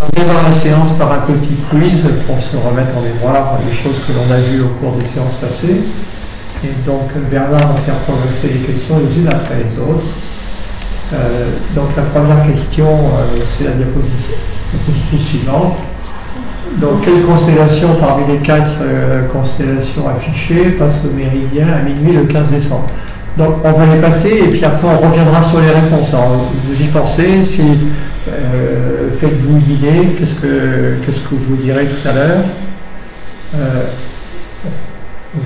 On démarre la séance par un petit quiz pour se remettre en mémoire les choses que l'on a vues au cours des séances passées. Et donc Bernard va faire progresser les questions les unes après les autres. Donc la première question, c'est la diapositive suivante. Donc quelle constellation parmi les 4 constellations affichées passe au méridien à minuit le 15 décembre? Donc on va les passer et puis après on reviendra sur les réponses. Alors, vous y pensez, si, faites-vous une idée, qu'est-ce que vous direz tout à l'heure? Il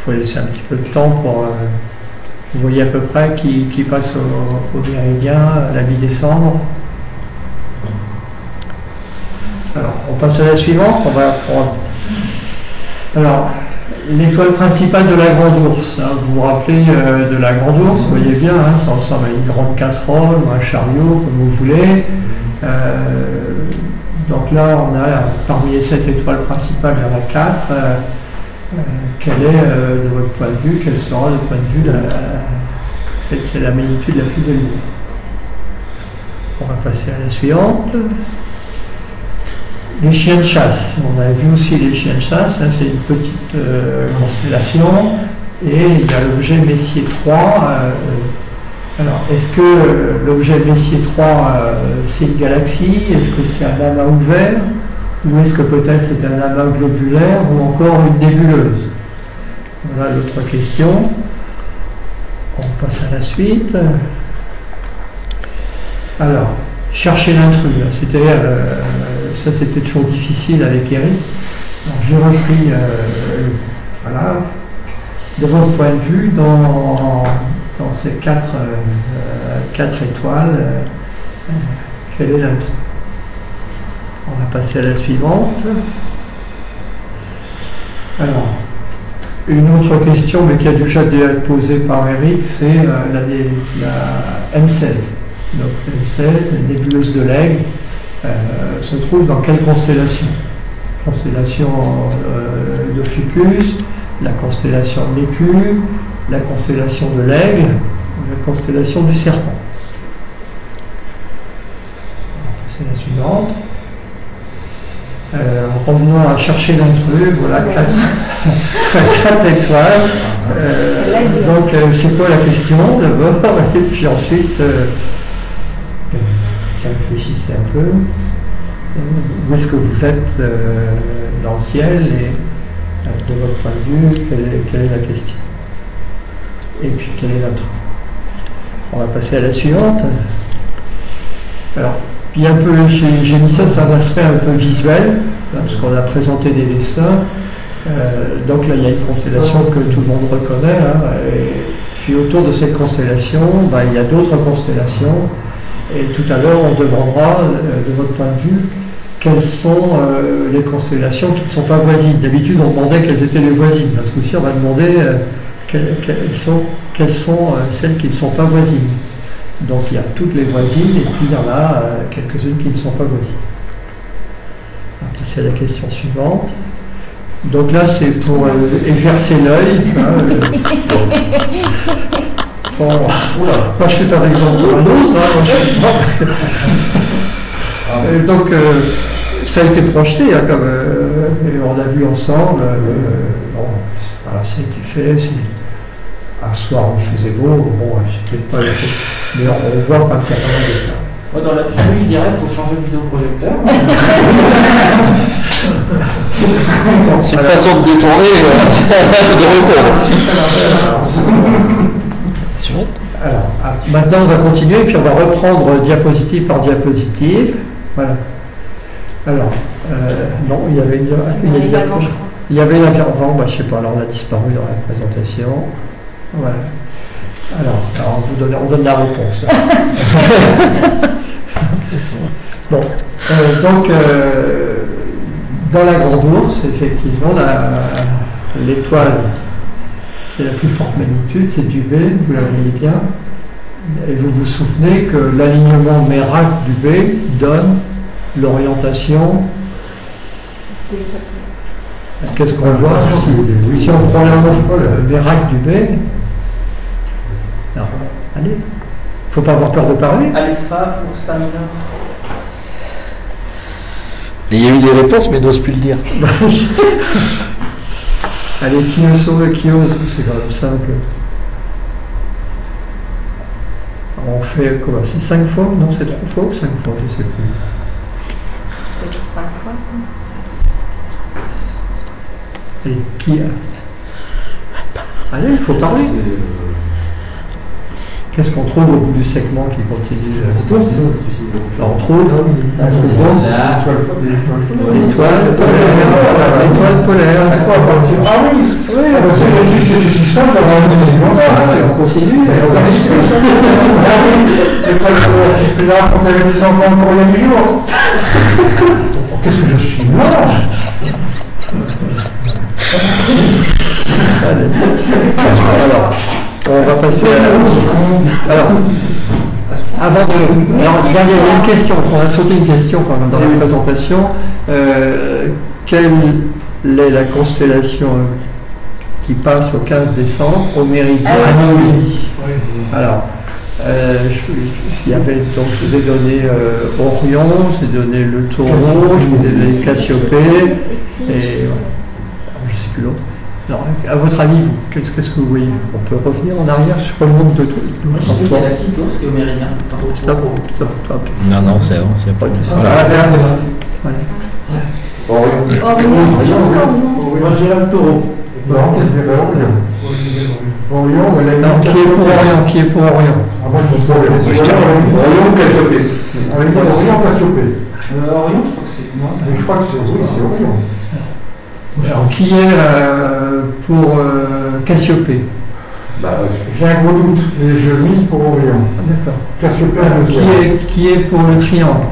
faut laisser un petit peu de temps pour... vous voyez à peu près qui passe au méridien à la mi-décembre. Alors, on passe à la suivante. On va prendre... Alors, l'étoile principale de la Grande Ourse. Hein, vous vous rappelez de la Grande Ourse, vous voyez bien, hein, ça ressemble à une grande casserole ou un chariot, comme vous voulez. Donc là, on a parmi les 7 étoiles principales, il y en a 4. Quelle est, de votre point de vue, quelle sera, de point de vue, celle qui a la magnitude la plus élevée? On va passer à la suivante. Les chiens de chasse. On a vu aussi les chiens de chasse, hein, c'est une petite constellation. Et il y a l'objet Messier 3. Alors, est-ce que l'objet Messier 3, c'est une galaxie? Est-ce que c'est un amas ouvert? Ou est-ce que peut-être c'est un amas globulaire ou encore une nébuleuse? Voilà l'autre question. On passe à la suite. Alors, chercher l'intrus. Ça c'était toujours difficile avec Eric. Alors, j'ai repris, voilà, de votre point de vue, dans ces 4 étoiles, quel est l'intrus? On va passer à la suivante. Alors, une autre question, mais qui a déjà été posée par Eric, c'est la M16. Donc, M16, la nébuleuse de l'Aigle, se trouve dans quelle constellation? Constellation de Fucus, la constellation de l'Écu, la constellation de l'Aigle, la constellation du Serpent. C'est la suivante. En revenant à chercher l'intrus, voilà 4 étoiles. Donc c'est quoi la question d'abord? Et puis ensuite, si vous réfléchissez un peu, où est-ce que vous êtes dans le ciel et de votre point de vue, quelle est la question? Et puis quel est l'intrus? On va passer à la suivante. Alors, puis un peu, j'ai mis ça, c'est un aspect un peu visuel, hein, parce qu'on a présenté des dessins. Donc là, il y a une constellation que tout le monde reconnaît. Hein, et puis autour de cette constellation, il y a d'autres constellations. Et tout à l'heure, on demandera, de votre point de vue, quelles sont les constellations qui ne sont pas voisines. D'habitude, on demandait quelles étaient les voisines. Parce que aussi, on va demander quelles sont celles qui ne sont pas voisines. Donc il y a toutes les voisines et puis il y en a quelques-unes qui ne sont pas voisines. C'est la question suivante. Donc là c'est pour exercer l'œil. Bon, moi je sais par exemple pour un autre. Donc ça a été projeté, hein, et on l'a vu ensemble. Bon, voilà, ça a été fait. Un soir où il faisait beau, bon, c'était pas le fait. Mais on voit quand il y a pas mal de ça. Dans l'absolu, je dirais qu'il faut changer de vidéoprojecteur. C'est une façon de détourner de répondre. Alors, maintenant, on va continuer, puis on va reprendre diapositive par diapositive. Voilà. Alors, non, il y avait l'avant, je ne sais pas, alors on a disparu dans la présentation. Voilà. Alors on donne la réponse. Bon, donc dans la Grande Ourse, effectivement, l'étoile qui a la plus forte magnitude, c'est du B, vous la voyez bien. Et vous vous souvenez que l'alignement Mérac du B donne l'orientation. Qu'est-ce qu'on voit si on prend le Mérac du B? Alors, allez, il ne faut pas avoir peur de parler. Alpha pour ça mineur. Il y a eu des réponses, mais il n'ose plus le dire. Allez, qui ose sauve, qui ose, c'est quand même simple. On fait quoi? C'est 5 fois? Non, c'est 3 fois ou 5 fois? Je ne sais plus. C'est 5 fois. Et qui a... Allez, il faut parler. Qu'est-ce qu'on trouve au bout du segment qui continue? Alors, on trouve l'étoile polaire. Ah oui, c'est si simple d'avoir une dimension. On continue. Là, quand on avait des enfants pour le jour. Qu'est-ce que je suis mort? Alors, on va passer à alors, avant de... Alors, il y a une question, on a sauté une question quand même dans la présentation. Quelle est la constellation qui passe au 15 décembre au méridien? Alors, il y avait, donc, je vous ai donné Orion, je vous ai donné le Taureau, je vous ai donné Cassiopée, et voilà. Je ne sais plus l'autre. Alors, à votre avis, vous, qu'est-ce que vous voyez? On peut revenir en arrière, je remonte de tout. Moi, je sais qu'il y a la petite ours qui est au méridien. Stop. Non, c'est bon, c'est pas du tout. Voilà. Orion. Moi, je dirais le taureau. Non, Qui est pour Orion? Qui est pour Orion? Moi, je trouve ça. Orion Cassiopée. Orion Cassiopée. Orion, je crois que c'est moi. Je crois que c'est Orion. Alors, qui est pour Cassiopée? J'ai un gros doute, mais je mise pour Orion. D'accord. Cassiopée, Qui est pour le triangle?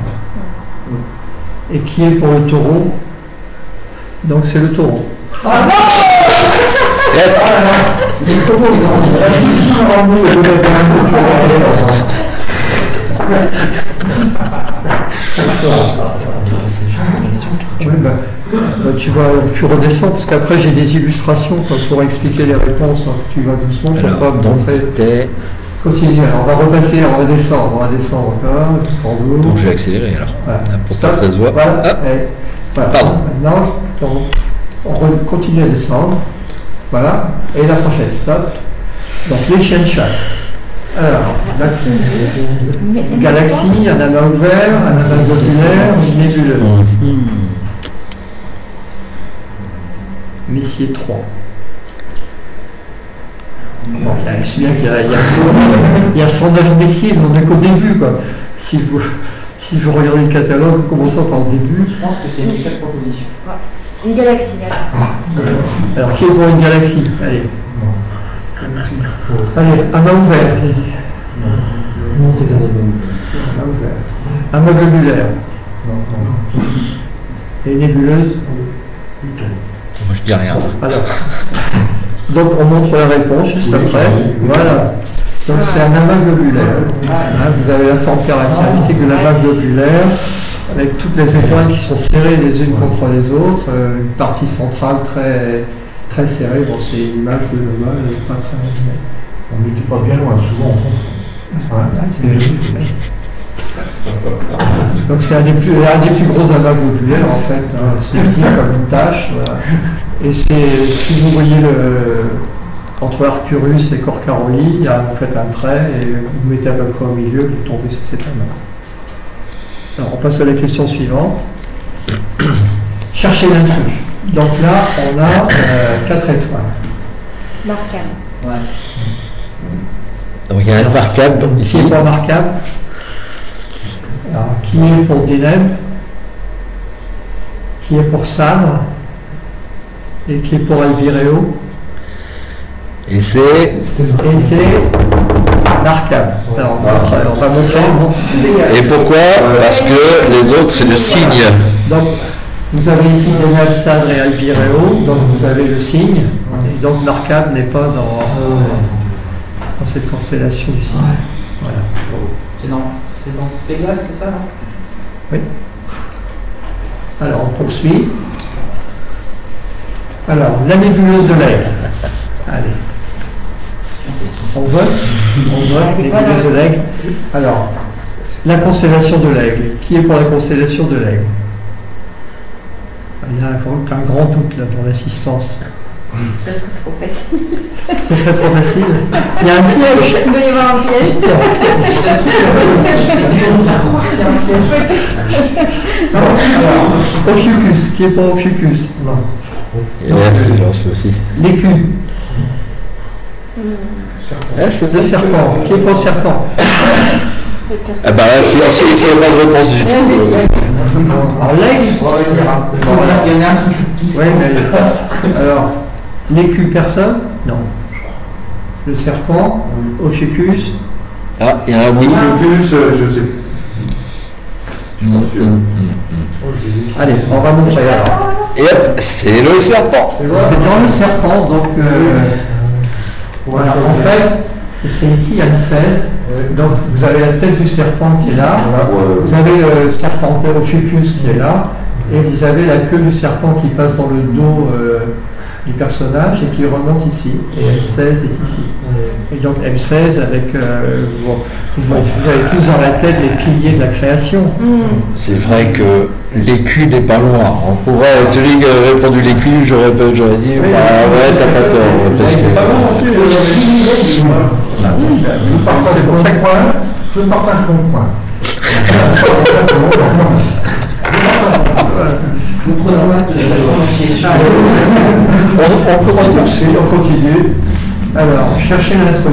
Et qui est pour le taureau? Donc c'est le taureau. Yes. Oui, tu redescends parce qu'après j'ai des illustrations pour expliquer les réponses. Tu vas doucement pour Alors, pas me donc montrer. c'était... Continue, alors on va repasser, on va descendre encore, tout en haut. Donc je vais accélérer alors, Voilà. pour pas que ça se voit. Voilà. Ah. Voilà. Pardon. Maintenant, on continue à descendre. Voilà. Et la prochaine, stop. Donc les chiens de chasse. Alors, la galaxie, un amas ouvert, un amas globulaire, une nébuleuse. Messier 3. Bon, je sais bien qu'il y a 109 messiers, mais on n'est qu'au début, quoi. Si vous regardez le catalogue, commençons par le début. Je pense que c'est une 4 propositions. Une galaxie, alors. Alors, qui est pour une galaxie? Allez. Allez, amas ouvert. Non, c'est un Amas ouvert. Amas globulaire. Et nébuleuse? Moi je dis rien. Alors, donc on montre la réponse juste après. Voilà. Donc c'est un amas globulaire. Hein, vous avez la forme caractéristique de l'amas globulaire avec toutes les étoiles qui sont serrées les unes contre les autres. Une partie centrale très, très serrée. Bon, c'est une image de l'amas, elle n'est pas très... On n'était pas bien loin, souvent on confond. Donc c'est un des plus gros amas globulaires en fait. Hein. C'est petit comme une tache. Voilà. Et c'est, si vous voyez entre Arcturus et Corcaroli, vous faites un trait et vous mettez à peu près au milieu, vous tombez sur cet amas. Alors on passe à la question suivante. Cherchez l'intrus. Donc là, on a 4 étoiles. Marquable. Ouais. Donc il y a un remarquable Qui ici. est pour Marquable? Alors, qui est pour Deneb? Qui est pour Sabre? Et qui est pour Albireo? Et c'est... Marquable. Alors, on va montrer. Et pourquoi? Parce que les autres c'est le signe. Donc, vous avez ici Deneb, Sadre et Albireo. Donc, vous avez le signe. Et donc, Marquable n'est pas dans cette constellation du signe. Voilà. C'est dans Pégase, c'est ça, non? Oui. Alors, on poursuit. Alors, la nébuleuse de l'Aigle. Allez. On vote, nébuleuse de l'Aigle. Alors, la constellation de l'Aigle. Qui est pour la constellation de l'Aigle? Il y a un grand doute là pour l'assistance. Ça serait trop facile. Ce serait trop facile. Il y a un piège. Il doit y avoir un piège. Essayez de nous faire croire qu'il y a un piège. Ophiuchus, qui est pour Ophiuchus? Et là, silence aussi. L'écu, C'est le serpent, qui est pour le serpent? Ah bah là, si il n'y a pas de réponse du tout. Alors l'aigle, Il y en a un qui se ouais, mais alors l'écu, personne? Non. Le serpent, Ophiuchus, Ah, il y en a un oui. Le plus, je sais. allez, on va montrer alors. Et hop, c'est le serpent. C'est dans le serpent, donc voilà, en fait, c'est ici, il y a le 16. Donc vous avez la tête du serpent qui est là, vous avez le serpent Ophiuchus qui est là, et vous avez la queue du serpent qui passe dans le dos du personnage et qui remonte ici. Et M16 est ici. Et donc M16 avec, vous avez tous dans la tête les piliers de la création. C'est vrai que l'écu n'est pas loin. On pourrait, celui qui a répondu l'écu, j'aurais dit, Oui, bah ouais, t'as pas tort. Parce c'est pas que... bon non plus. Je partage mon point. Nous prenons là qui est on continue. Alors, cherchez la lettre U.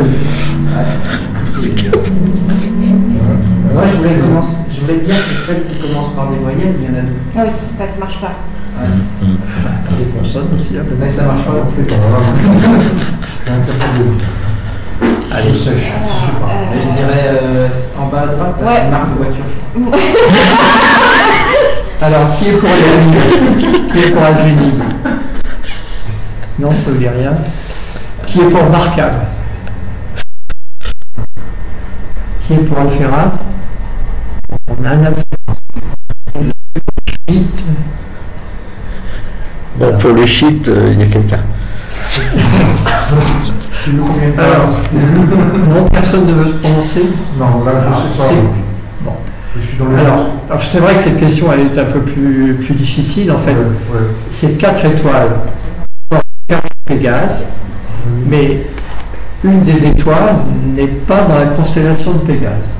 Moi, je voulais dire que celle qui commence par des voyelles, il y en a deux. Ah oui, ça marche pas. Les consonnes aussi. Mais ça marche pas non plus. Allez, Je dirais en bas à droite, là, Ouais. c'est une marque de voiture. alors, qui est pour Algénie? Qui est pour Algénie? Non, ça ne vous dit rien. Qui est pour Marcable? Qui est pour Alphéraz? On a un Alphéraz. Bon, pour le shit, il y a quelqu'un. Alors, non, personne ne veut se prononcer? Non, là, je sais pas. Bon. Je suis dans le. Alors, c'est vrai que cette question elle est un peu plus difficile en fait. Ouais. C'est 4 étoiles, 4 Pégase, mais une des étoiles n'est pas dans la constellation de Pégase.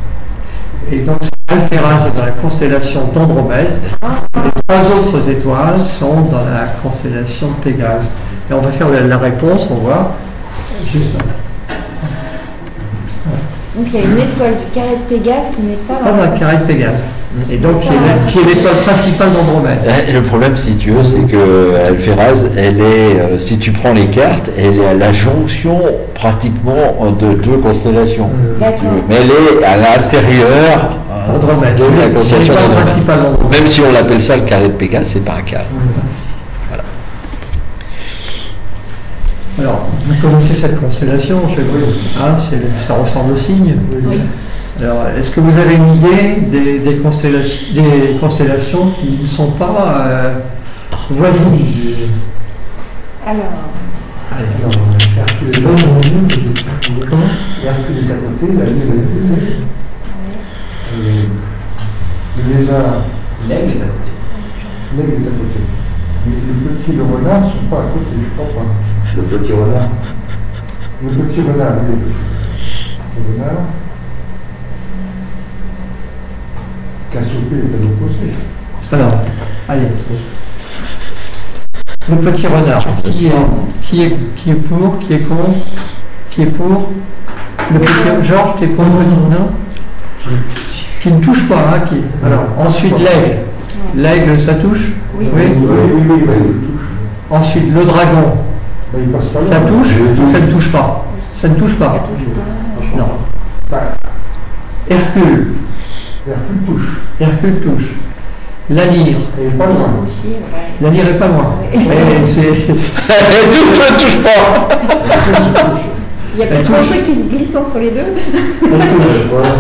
Et donc Alphéraz est dans la constellation d'Andromède, les 3 autres étoiles sont dans la constellation de Pégase. Et on va faire la réponse, on voit. Juste Donc il y a une étoile du carré de Pégase qui n'est pas pas dans le carré de Pégase. Et donc qui est l'étoile principale d'Andromède. Et le problème, si tu veux, c'est que Alphéraz, elle est, si tu prends les cartes, elle est à la jonction pratiquement de 2 constellations. D'accord. Mais elle est à l'intérieur Andromède, de la c'est constellation l'étoile d'Andromède. principale d'Andromède. Même si on l'appelle ça le carré de Pégase, c'est pas un carré. Alors, vous connaissez cette constellation, je sais pas. Hein, ça ressemble au cygne. Oui. Alors, est-ce que vous avez une idée des constellations qui ne sont pas voisines? Alors, Allez, Hercule est là, comment? Hercule est à côté, la Lune est à côté. Le lézard, L'aigle est à côté. l'aigle est à côté. Mais le petit et le renard ne sont pas à côté, je crois pas. Le petit renard. Le petit renard, oui. Le renard. Cassiopée est à l'opposé. Alors, allez. Le petit renard, qui est pour, qui est contre, qui est pour? Le petit Georges, qui est pour le petit renard? Qui ne touche pas, hein, qui. Alors, ensuite l'aigle. L'aigle, ça touche? oui. Oui, il touche. Ensuite, le dragon, Ben, il passe pas là. ça touche ou ça ne touche pas? Ça ne touche Ça pas. touche pas. Non. Ben, Hercule. Hercule touche. Hercule touche. La lyre. Elle est pas loin. Aussi, ouais. La lyre est pas loin. Oui. Mais c'est. Tout ne touche pas. Il y a Elle peut-être un touche. truc qui se glisse entre les deux.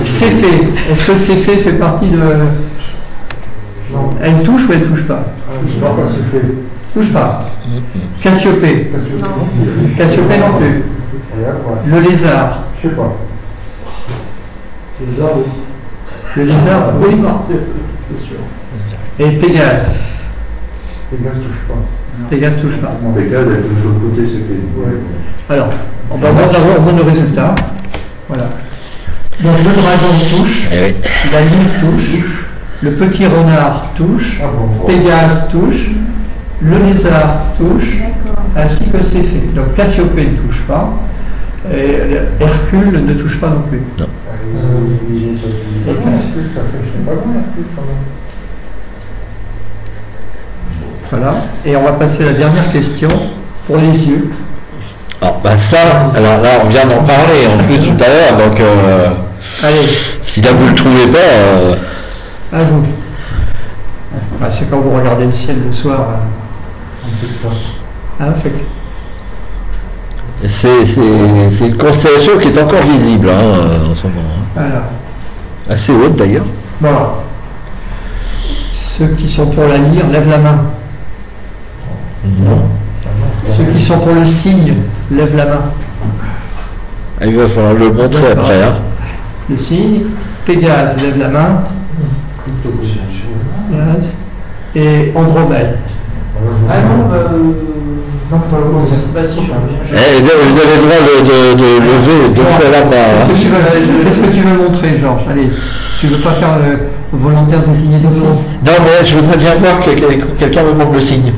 Céphée. Est-ce que Céphée fait partie de. Non, Elle touche ou elle touche pas? je ne sais pas quand c'est fait. Touche pas. Cassiopée. Cassiopée Non. non plus. Cassiopée non plus. Et après, Le lézard. je sais pas. Le lézard, oui. Et Pégase. Pégase touche pas. Pégase touche pas. Pégase est toujours côté, c'est fait. Ouais. Alors, on va voir le résultat. Voilà. Donc le dragon touche, Eh oui. la ligne touche, le petit renard touche, Ah bon. Pégase touche, le lézard touche, D'accord. ainsi que c'est fait. Donc Cassiopée ne touche pas, et Hercule ne touche pas non plus. Ça fait, je sais pas loin, Hercule, quand même. Voilà. Et on va passer à la dernière question pour les yeux. Alors, bah ça, alors là, on vient d'en parler en plus tout à l'heure, donc Allez, si là vous le trouvez pas, à vous. Ah, c'est quand vous regardez le ciel le soir. Un peu de temps. Hein, fait que- c'est une constellation qui est encore visible en ce moment. Hein. voilà. Assez haute d'ailleurs. Voilà. Ceux qui sont pour la lire, lèvent la main. Non. Ceux qui sont pour le signe, lèvent la main. Ah, il va falloir le montrer après. Hein. Le signe, Pégase lève la main, Pégase, et Andromède. Ah non, Non, pas le moment. bah si, je Eh, vous avez le droit de lever deux fois la main. Qu'est-ce que tu veux montrer, Georges? Allez, tu veux pas faire le volontaire désigné d'office? Non, mais je voudrais bien voir que quelqu'un me montre le signe.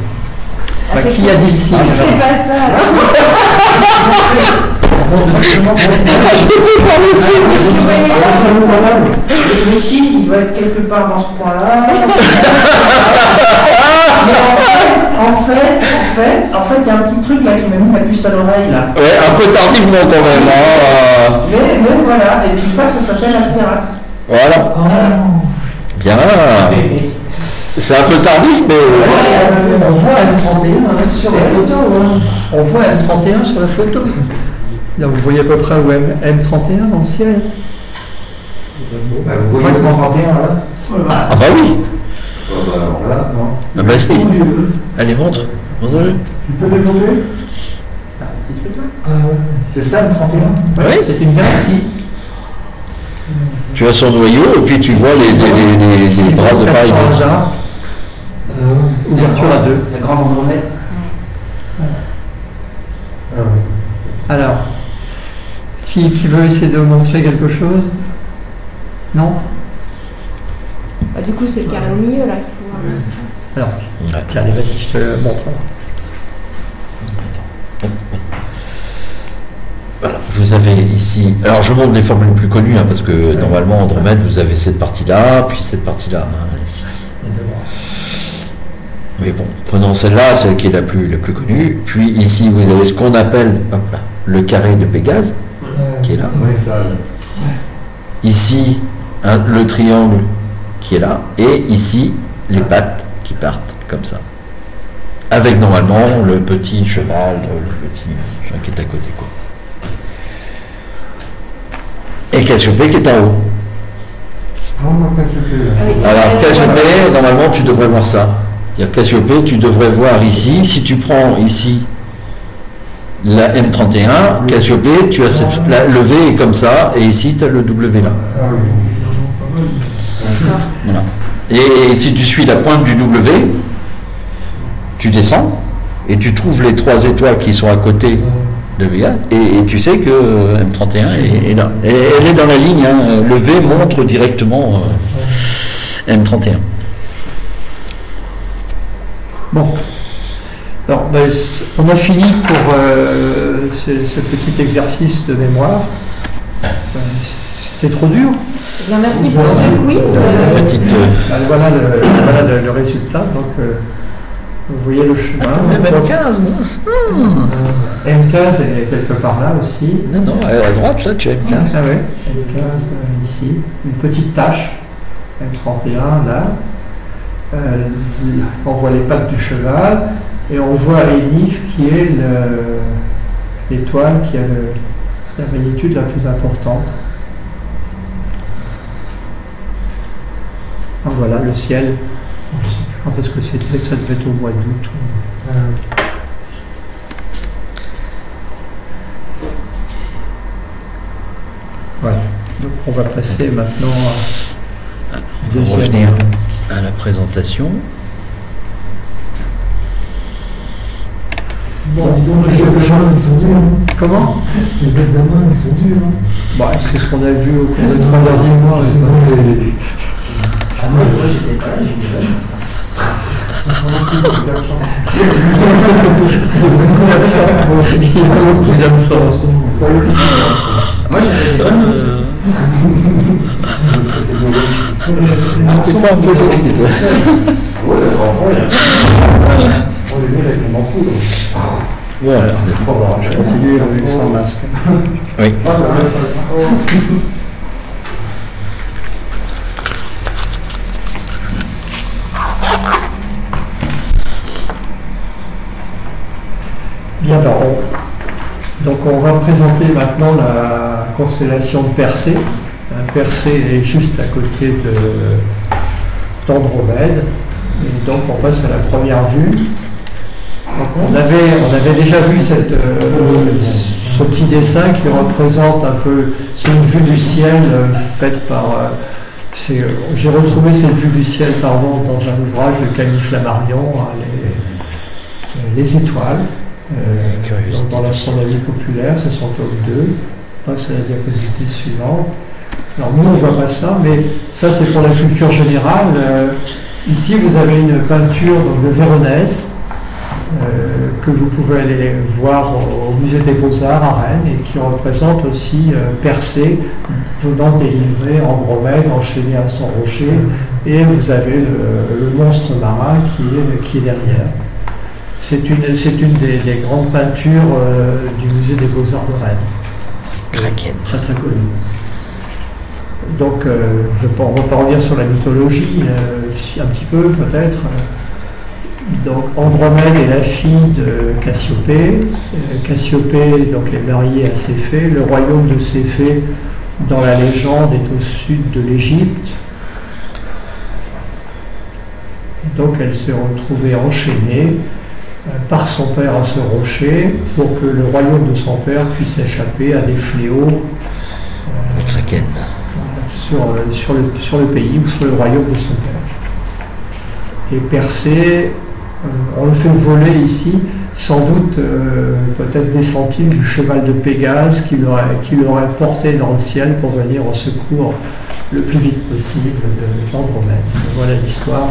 Ah, Bah, c'est qui a dit le signe? C'est alors pas ça. alors. Le signe, il doit être quelque part dans ce coin-là. Mais en fait, il y a un petit truc là qui m'a mis la puce à l'oreille là. Ouais, un peu tardivement quand même. Hein. Mais voilà, et puis ça s'appelle Alphérax. Voilà. Bien. C'est un peu tardif, mais. On voit M31 sur la photo. Hein. On voit M31 sur la photo. Là, vous voyez à peu près où M31 dans le ciel. Bah, vous voyez comment 31 là? Ah bah oui. Voilà, non. Ah bah si. Allez, montre. Montre-le. Tu peux développer? Petit truc là. C'est ça le 31? Oui, c'est une galaxie. Tu as son noyau et puis tu vois les bras de Paris. Ouverture à deux. La grande Andromède. Ah oui. Alors, qui veut essayer de montrer quelque chose? Non? Bah, du coup, c'est le carré au milieu, là, qu'il faut voir. Alors, Ouais. tiens, allez, vas-y, je te le montre. Voilà, vous avez ici. Alors je montre les formules plus connues, parce que normalement Andromède, vous avez cette partie-là, puis cette partie-là. Ici. Mais bon, prenons celle-là, celle qui est la plus connue. Puis ici, vous avez ce qu'on appelle hop là, le carré de Pégase, qui est là. Oui, ça. Ici, le triangle qui est là. Et ici, les pattes qui partent comme ça. Avec normalement le petit cheval, le petit machin qui est à côté, quoi. Et Cassiopée qui est en haut. Non, non, Cassiopée. Avec la Alors même Cassiopée, normalement tu devrais voir ça. C'est-à-dire Cassiopée, tu devrais voir ici, si tu prends ici la M31, Cassiopée, tu as le V est comme ça, et ici tu as le W là. Ah oui. Voilà. Et si tu suis la pointe du W, tu descends, et tu trouves les trois étoiles qui sont à côté de Vega, et tu sais que M31 est là. Et elle est dans la ligne, hein. Le V montre directement M31. Bon. Alors, ben, on a fini pour ce petit exercice de mémoire. C'était trop dur. Bien, merci pour ce quiz. Petite, Voilà le résultat. Donc, vous voyez le chemin. M15, M15 est quelque part là aussi. non, non, à droite, là, tu as M15. Ah ouais, M15 ici. Une petite tache. M31 là. On voit les pattes du cheval. Et on voit Enif qui est l'étoile qui a la magnitude la plus importante. Donc voilà, le ciel. Je ne sais plus quand est-ce que c'était, ça devait être au mois d'août. Voilà. Donc on va passer maintenant On va revenir à la présentation. Bon, Donc, les examens, ils sont durs. comment? Les examens, ils sont durs. Bah, c'est ce qu'on a vu au cours des 3 derniers mois. Sinon, les... Ah non, moi j'étais pas là, j'étais là. Il y a beaucoup d'absence. Moi j'avais des bonnes notes. T'es pas un peu terrible, toi. Ouais, franchement, On les met avec mon ampoule. Voilà. Je continue avec sans masque. Oui. Bien, donc on va présenter maintenant la constellation de Persée. Persée est juste à côté d'Andromède. Et donc on passe à la première vue. Donc on avait déjà vu ce petit dessin qui représente un peu, c'est une vue du ciel faite par... j'ai retrouvé cette vue du ciel dans un ouvrage de Camille Flammarion, hein, les étoiles. Dans l'astronomie populaire, c'est son tome 2. Là, c'est la diapositive suivante. Alors, nous, on ne voit pas ça, mais ça, c'est pour la culture générale. Ici, vous avez une peinture de Véronèse que vous pouvez aller voir au Musée des Beaux-Arts à Rennes et qui représente aussi Persée venant délivrer Andromède enchaîné à son rocher. Et vous avez le monstre marin qui est derrière. C'est une des grandes peintures du Musée des Beaux-Arts de Rennes. Kraken. Très très connue. Donc, on va pas revenir sur la mythologie, un petit peu peut-être. Donc, Andromède est la fille de Cassiopée. Cassiopée donc, est mariée à Céphée. Le royaume de Céphée, dans la légende, est au sud de l'Égypte. Donc, elle s'est retrouvée enchaînée par son père à ce rocher pour que le royaume de son père puisse échapper à des fléaux Kraken. sur le pays ou sur le royaume de son père. Et Persée, on le fait voler ici, sans doute peut-être des centimes du cheval de Pégase qui l'aurait porté dans le ciel pour venir au secours le plus vite possible d'Andromède. Voilà l'histoire.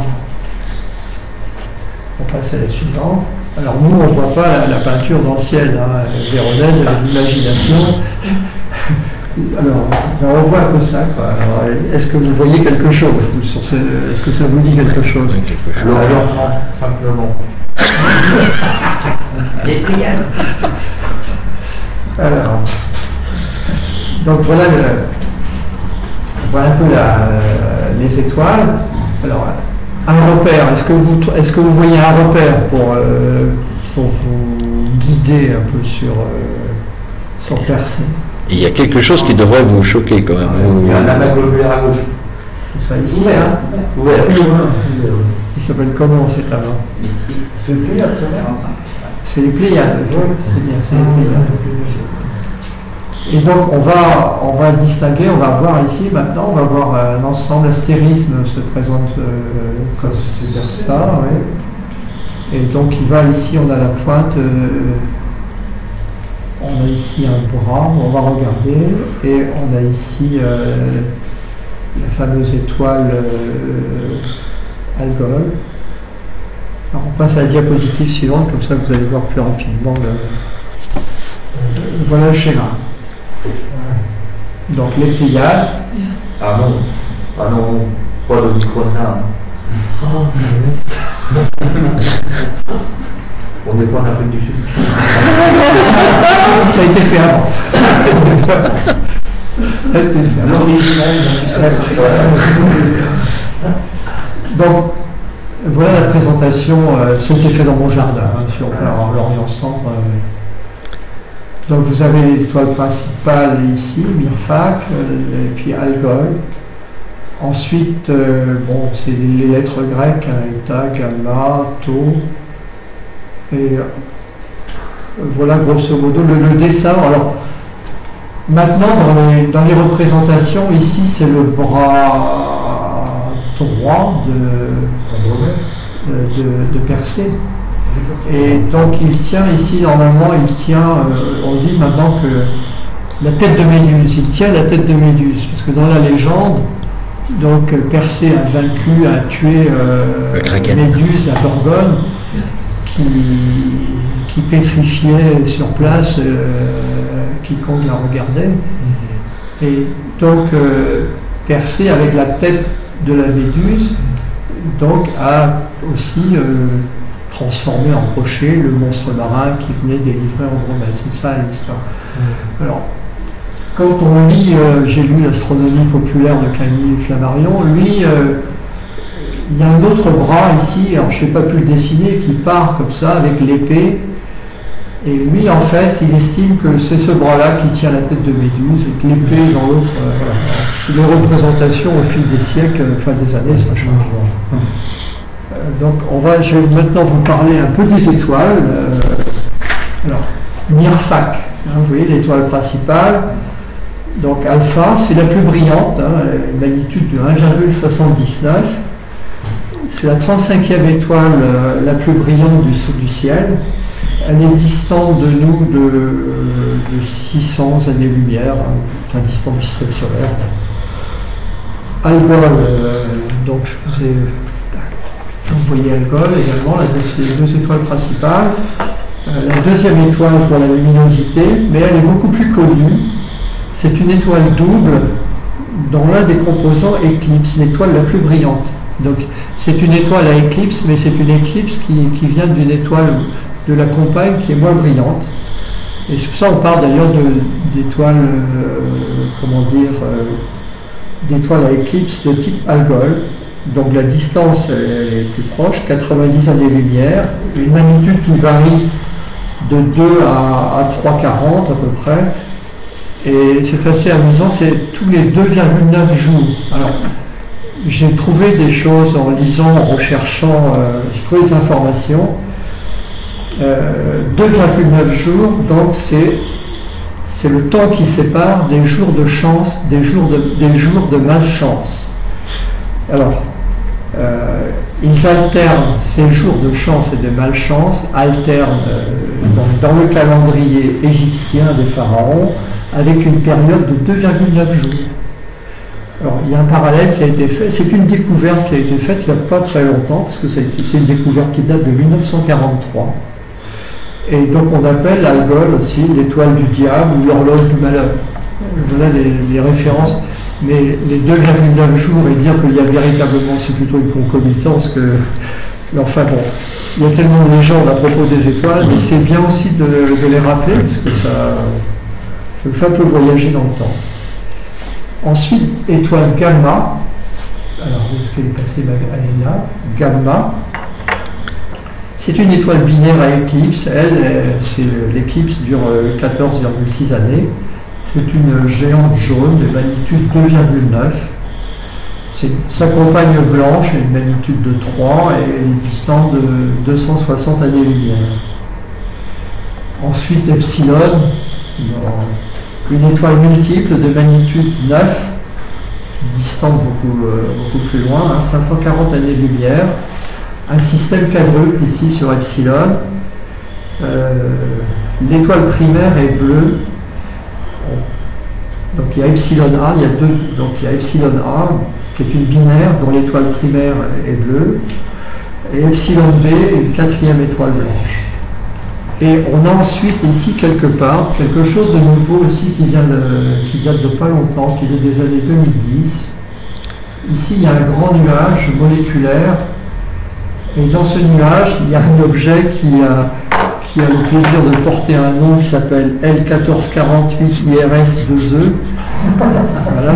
On passe à la suivante. Alors nous, on ne voit pas la peinture dans le ciel, hein. Véronèse avec l'imagination. Alors, on voit un peu ça, quoi. Alors, est-ce que vous voyez quelque chose est-ce que ça vous dit quelque chose? l'Orient, simplement. Les Pléiades. Alors, donc voilà, voilà un peu les étoiles. Alors, un repère, est-ce que vous voyez un repère pour vous guider un peu sur Persée? Il y a quelque chose qui devrait vous choquer quand même. Il y a un amas globulaire à gauche. Ça ici, hein? Ouais. Il s'appelle comment cet amas? Ici, C'est le Pléiade, ça va. 45. C'est les Pléiades, oui, c'est bien, c'est les Pléiades. Et donc on va distinguer, on va voir ici maintenant, on va voir un ensemble, l'astérisme se présente comme ça, ouais. Et donc il va ici, on a la pointe, on a ici un bras, on va regarder, et on a ici la fameuse étoile Algol. Alors on passe à la diapositive suivante, comme ça vous allez voir plus rapidement voilà le schéma. Donc les Pléiades. Ah non, pas le micro-train. On n'est pas en Afrique du Sud. Ça a été fait avant. L'original, Donc voilà la présentation. C'était fait dans mon jardin, hein, sur l'Orient Centre. Donc vous avez l'étoile principale ici, Mirfak, et puis Algol. Ensuite, bon, c'est les lettres grecques, hein, Eta, Gamma, Tau. Et voilà grosso modo le dessin. Alors maintenant dans les représentations, ici c'est le bras droit de Persée. Et donc il tient ici, normalement, on dit maintenant que la tête de Méduse, il tient la tête de Méduse, parce que dans la légende, donc Persée a vaincu, a tué Méduse, la Gorgone, qui pétrifiait sur place quiconque la regardait. Et donc Persée, avec la tête de la Méduse, donc a aussi transformé en rocher le monstre marin qui venait délivrer Andromède. C'est ça l'histoire. Alors, quand on lit, j'ai lu l'astronomie populaire de Camille Flammarion, lui, il y a un autre bras ici, alors je n'ai pas pu le dessiner, qui part comme ça avec l'épée. Et lui, en fait, il estime que c'est ce bras-là qui tient la tête de Méduse et que l'épée dans l'autre. Voilà. Les représentations au fil des siècles, enfin des années, ça change. Donc, je vais maintenant vous parler un peu des étoiles. Alors, Mirfak, vous voyez l'étoile principale. Donc, alpha, c'est la plus brillante, une magnitude de 1,79. C'est la 35e étoile la plus brillante du ciel. Elle est distante de nous de 600 années-lumière, enfin distante du système solaire. Algol, donc vous voyez Algol également, c'est les deux étoiles principales. La deuxième étoile pour la luminosité, mais elle est beaucoup plus connue. C'est une étoile double dont l'un des composants éclipse, l'étoile la plus brillante. Donc c'est une étoile à éclipse, mais c'est une éclipse qui vient d'une étoile de la compagne qui est moins brillante. Et c'est pour ça qu'on parle d'ailleurs d'étoiles, d'étoiles à éclipse de type Algol. Donc la distance est plus proche, 90 années-lumière, une magnitude qui varie de 2 à 3,40 à peu près. Et c'est assez amusant, c'est tous les 2,9 jours. Alors, j'ai trouvé des choses en lisant, en recherchant, j'ai trouvé des informations. 2,9 jours, donc c'est le temps qui sépare des jours de chance, des jours de malchance. Alors, ils alternent ces jours de chance et de malchance, alternent dans le calendrier égyptien des pharaons avec une période de 2,9 jours. Alors, il y a un parallèle qui a été fait, c'est une découverte qui a été faite il n'y a pas très longtemps, parce que c'est une découverte qui date de 1943. Et donc on appelle Algol aussi l'étoile du diable ou l'horloge du malheur. Voilà les références. Mais les 2,9 jours et dire qu'il y a véritablement, c'est plutôt une concomitance que. Enfin bon, il y a tellement de légendes à propos des étoiles, mais c'est bien aussi de les rappeler, parce que ça fait un peu voyager dans le temps. Ensuite, étoile Gamma. Alors, où est-ce qu'elle est passée? Elle est là. Gamma. C'est une étoile binaire à éclipse. L'éclipse dure 14,6 années. C'est une géante jaune de magnitude 2,9. Sa compagne blanche a une magnitude de 3 et elle est distante de 260 années-lumière. Ensuite, Epsilon, une étoile multiple de magnitude 9, distante beaucoup plus loin, 540 années-lumière. Un système quadruple ici sur Epsilon. L'étoile primaire est bleue. Donc il y a Epsilon A, il y a Epsilon A qui est une binaire dont l'étoile primaire est bleue, et Epsilon B est une quatrième étoile blanche. Et on a ensuite ici quelque part quelque chose de nouveau aussi qui date de pas longtemps, qui est des années 2010. Ici il y a un grand nuage moléculaire, et dans ce nuage il y a un objet qui a le plaisir de porter un nom qui s'appelle L1448 IRS2E. Voilà,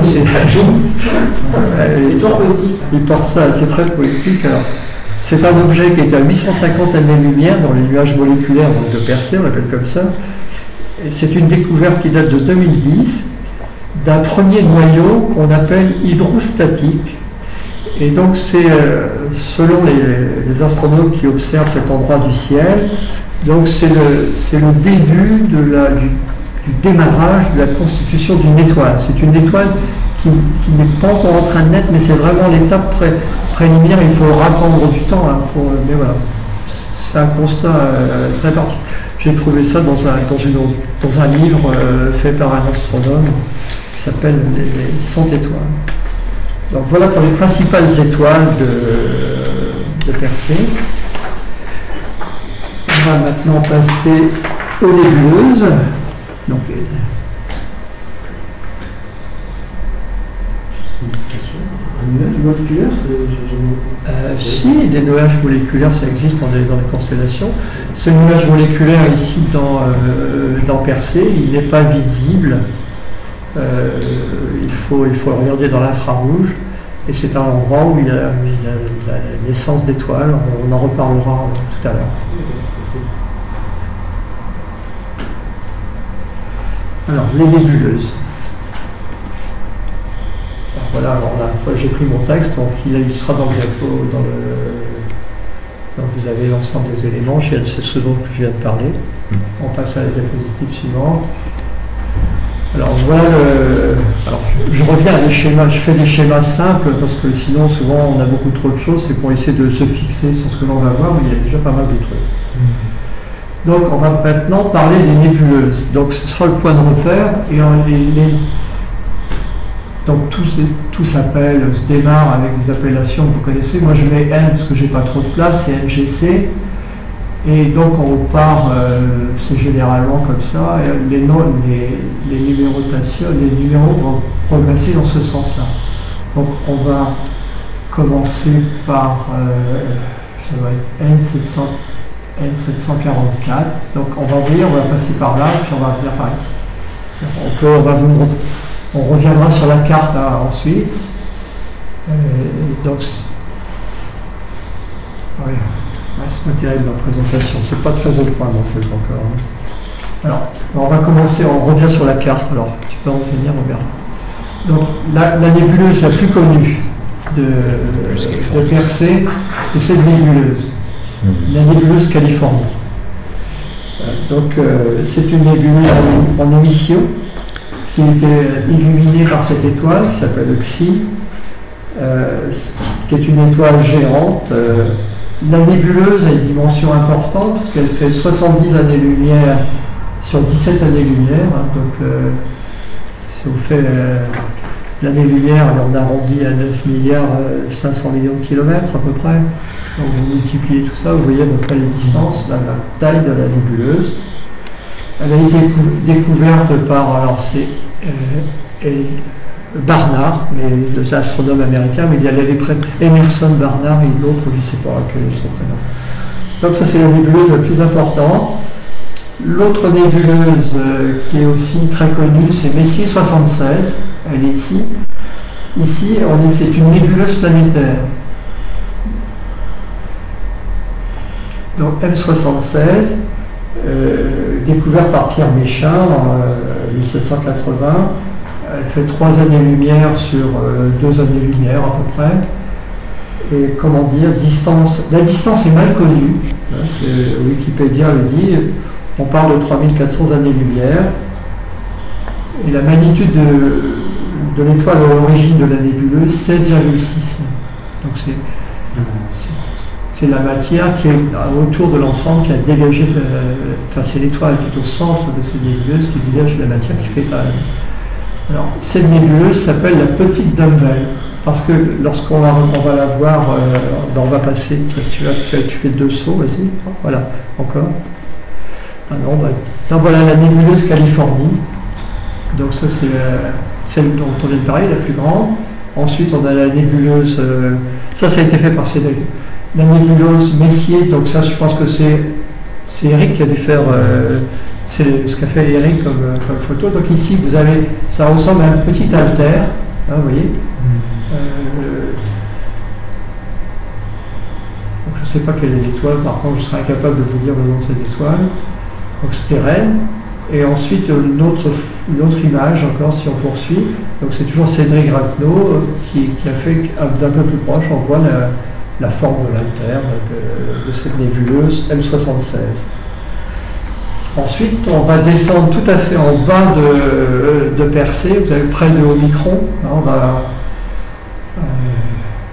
il porte ça, c'est très poétique. Alors, c'est un objet qui est à 850 années-lumière dans les nuages moléculaires donc de Persée, on l'appelle comme ça. C'est une découverte qui date de 2010 d'un premier noyau qu'on appelle hydrostatique. Et donc c'est, selon les astronomes qui observent cet endroit du ciel, donc c'est le début du démarrage de la constitution d'une étoile. C'est une étoile qui n'est pas encore en train de naître, mais c'est vraiment l'étape préliminaire. Il faut attendre du temps, mais voilà. c'est un constat très particulier. J'ai trouvé ça dans un livre fait par un astronome qui s'appelle les 100 étoiles. Donc voilà pour les principales étoiles de Persée. On va maintenant passer aux nébuleuses. Donc, Un nuage moléculaire, si, des nuages moléculaires, ça existe dans les constellations. Ce nuage moléculaire ici dans Persée, il n'est pas visible. Il faut le regarder dans l'infrarouge. Et c'est un endroit où il y a la naissance d'étoiles. On en reparlera tout à l'heure. Alors, les nébuleuses. Voilà, alors là, j'ai pris mon texte, donc il sera dans le diapo, donc vous avez l'ensemble des éléments, c'est ce dont je viens de parler. On passe à la diapositive suivante. Alors voilà alors je reviens à des schémas, je fais des schémas simples parce que sinon souvent on a beaucoup trop de choses, c'est pour essayer de se fixer sur ce que l'on va voir, mais il y a déjà pas mal de trucs. Donc on va maintenant parler des nébuleuses. Donc ce sera le point de repère et donc tout s'appelle, se démarre avec des appellations que vous connaissez. Moi je mets N parce que j'ai pas trop de place, c'est NGC. Et donc on part, c'est généralement comme ça, et les numérotations, les numéros vont progresser dans ce sens-là. Donc on va commencer par, ça va être N744. Donc on va passer par là, puis on va venir par ici. On va vous montrer. On reviendra sur la carte ensuite. Donc, oui, c'est pas terrible la présentation, c'est pas très au point en fait encore. Alors, on va commencer, on revient sur la carte. Alors, tu peux en venir, on verra. Donc, la nébuleuse la plus connue de Persée, c'est cette nébuleuse, la nébuleuse Californie. Donc, c'est une nébuleuse en émission qui était illuminée par cette étoile qui s'appelle Xi, qui est une étoile géante. La nébuleuse a une dimension importante parce qu'elle fait 70 années-lumière sur 17 années-lumière. Donc, ça vous fait l'année-lumière, on arrondit à 9 milliards 500 millions de kilomètres à peu près. Donc, vous multipliez tout ça, vous voyez à peu près les distances, la taille de la nébuleuse. Elle a été découverte par, alors c'est Barnard, mais l'astronome américain, mais il y a Emerson Barnard et l'autre, je ne sais pas quel est son prénom. Donc ça c'est la nébuleuse la plus importante. L'autre nébuleuse qui est aussi très connue, c'est Messier 76, elle est ici. Ici, c'est une nébuleuse planétaire. Donc M76, découverte par Pierre Méchain en 1780. Elle fait 3 années-lumière sur 2 années-lumière à peu près. Et comment dire, la distance est mal connue. Wikipédia le dit, on parle de 3400 années-lumière. Et la magnitude de l'étoile à l'origine de la nébuleuse, 16,6. Donc c'est la matière qui est autour de l'ensemble qui a dégagé, c'est l'étoile qui est au centre de ces nébuleuses qui dégage la matière qui fait quand même. Alors, cette nébuleuse s'appelle la petite Dumbbell, parce que lorsqu'on va la voir, on va passer, tu fais 2 sauts, vas-y, voilà, encore. Ah non, donc voilà la nébuleuse Californie, donc ça c'est celle dont on vient de parler, la plus grande. Ensuite on a la nébuleuse, ça a été fait par Cédric, la nébuleuse Messier, donc ça je pense que c'est Eric qui a dû faire... c'est ce qu'a fait Eric comme photo. Donc ici, vous avez, ça ressemble à un petit altère, hein, vous voyez. Donc je ne sais pas quelle est l'étoile, par contre, je serais incapable de vous dire le nom de cette étoile. Donc c'était Rennes. Et ensuite, une autre image, encore, si on poursuit. Donc c'est toujours Cédric Raquenot qui a fait d'un peu plus proche, on voit la forme de l'altère de cette nébuleuse M76. Ensuite, on va descendre tout à fait en bas de Persée, vous avez près de Omicron.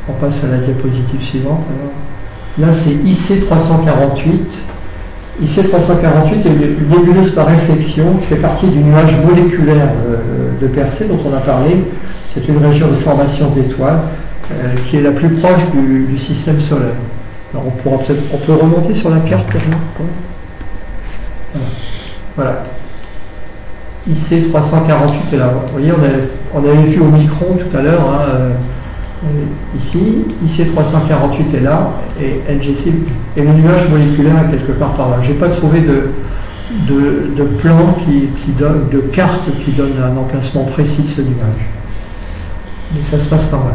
On passe à la diapositive suivante. Alors. Là, c'est IC348. IC348 est une nébuleuse par réflexion qui fait partie du nuage moléculaire de Persée dont on a parlé. C'est une région de formation d'étoiles qui est la plus proche du système solaire. Alors on peut remonter sur la carte pour nous. Voilà. IC348 est là. Vous voyez, on avait vu au micron tout à l'heure, hein, ici, IC348 est là, et NGC, et le nuage moléculaire est quelque part par là. Je n'ai pas trouvé de plan qui donne, de carte qui donne un emplacement précis de ce nuage. Mais ça se passe par là.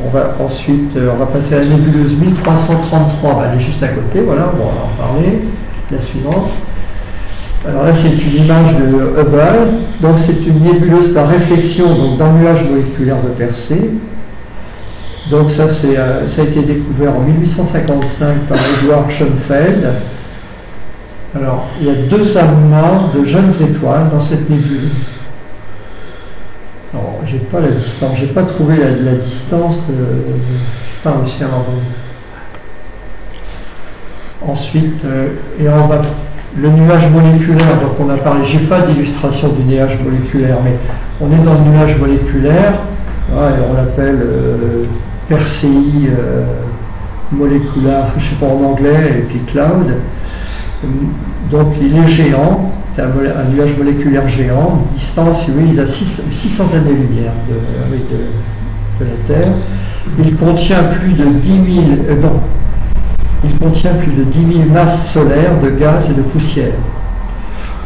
On va ensuite, on va passer à la nébuleuse 1333, elle est juste à côté, voilà, on va en parler. La suivante. Alors là, c'est une image de Hubble. Donc c'est une nébuleuse par réflexion donc dans le nuage moléculaire de Persée. Donc ça a été découvert en 1855 par Edward Schoenfeld. Alors il y a 2 amas de jeunes étoiles dans cette nébuleuse. Alors j'ai pas la distance, j'ai pas trouvé la distance que j'ai pas réussi à l'envoyer. Ensuite, et on va le nuage moléculaire, donc on a parlé, j'ai pas d'illustration du nuage moléculaire, mais on est dans le nuage moléculaire, ouais, on l'appelle Persei molecular, je sais pas en anglais, et puis cloud. Donc il est géant, c'est un nuage moléculaire géant, distance, oui, il a 600 années-lumière de la Terre. Il contient plus de 10 000, il contient plus de 10 000 masses solaires de gaz et de poussière.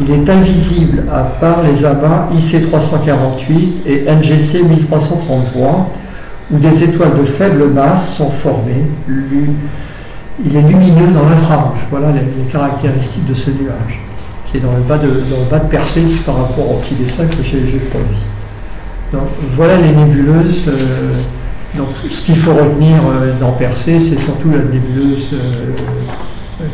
Il est invisible à part les amas IC348 et NGC 1333, où des étoiles de faible masse sont formées. Il est lumineux dans l'infrarouge. Voilà les caractéristiques de ce nuage, qui est dans le bas de Persée par rapport au petit dessin que j'ai produit. Donc voilà les nébuleuses. Donc, ce qu'il faut retenir dans Persée, c'est surtout la nébuleuse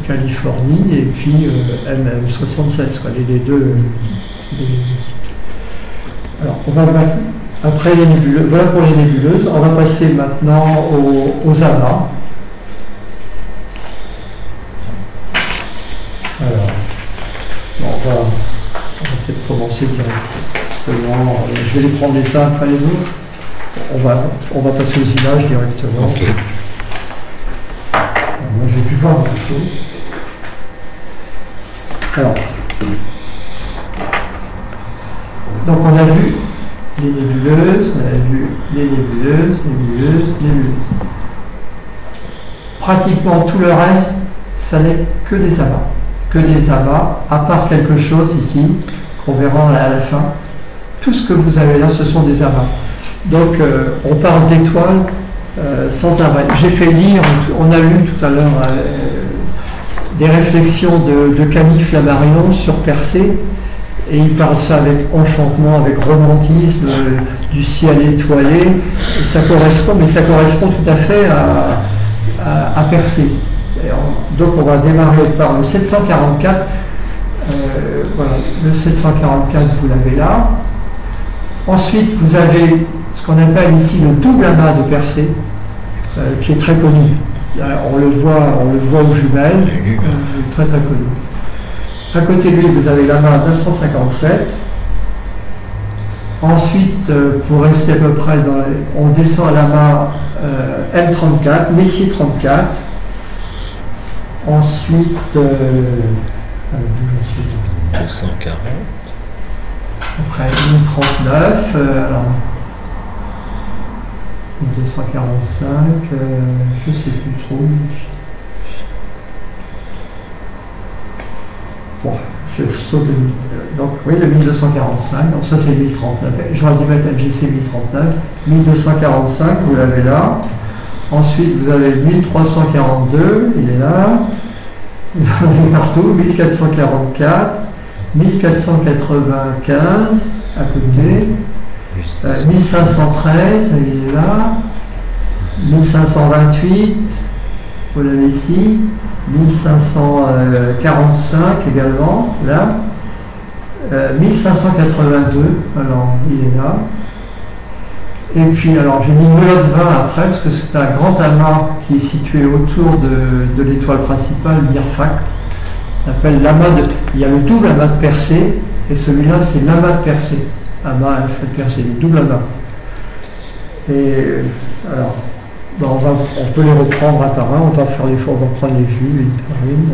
Californie et puis MM76, les deux. Alors, on va après les nébuleuses, voilà pour les nébuleuses. On va passer maintenant aux amas. Alors, on va peut-être commencer directement. Je vais les prendre les uns après les autres. On va passer aux images directement. Ok. Alors, moi j'ai pu voir beaucoup de choses. Alors, donc on a vu les nébuleuses, on a vu les nébuleuses. Pratiquement tout le reste, ça n'est que des amas, à part quelque chose ici, qu'on verra à la fin. Tout ce que vous avez là, ce sont des amas. Donc, on parle d'étoiles sans amas. J'ai fait lire, on a lu tout à l'heure des réflexions de Camille Flammarion sur Persée, et il parle ça avec enchantement, avec romantisme, du ciel étoilé, et ça correspond tout à fait à Persée. Donc, on va démarrer par le 744. Voilà, le 744, vous l'avez là. Ensuite, vous avez ce qu'on appelle ici le double amas de Persée, qui est très connu. On le voit aux jumelles, très très connu. À côté de lui, vous avez l'amas 957. Ensuite, pour rester à peu près on descend à l'amas M34, Messier 34. Ensuite, 240. Après 1039, alors 245, je ne sais plus trop. Bon, je saute donc oui, le 1245, donc ça c'est 1039. J'aurais dû mettre NGC 1039. 1245, vous l'avez là. Ensuite, vous avez 1342, il est là. Vous avez partout, 1444. 1495 à côté, 1513, il est là, 1528, vous l'avez ici, 1545 également, là, 1582, alors il est là, Et puis, alors j'ai mis Melotte 20 après, parce que c'est un grand amas qui est situé autour de l'étoile principale, Mirfac. On appelle l'amas de. Il y a le double amas de Persée, et celui-là, c'est l'amas de Persée. Amas, Alpha de Persée, le double amas. Et alors, on peut les reprendre un par un, on va faire l'effort, on va prendre les vues une par une.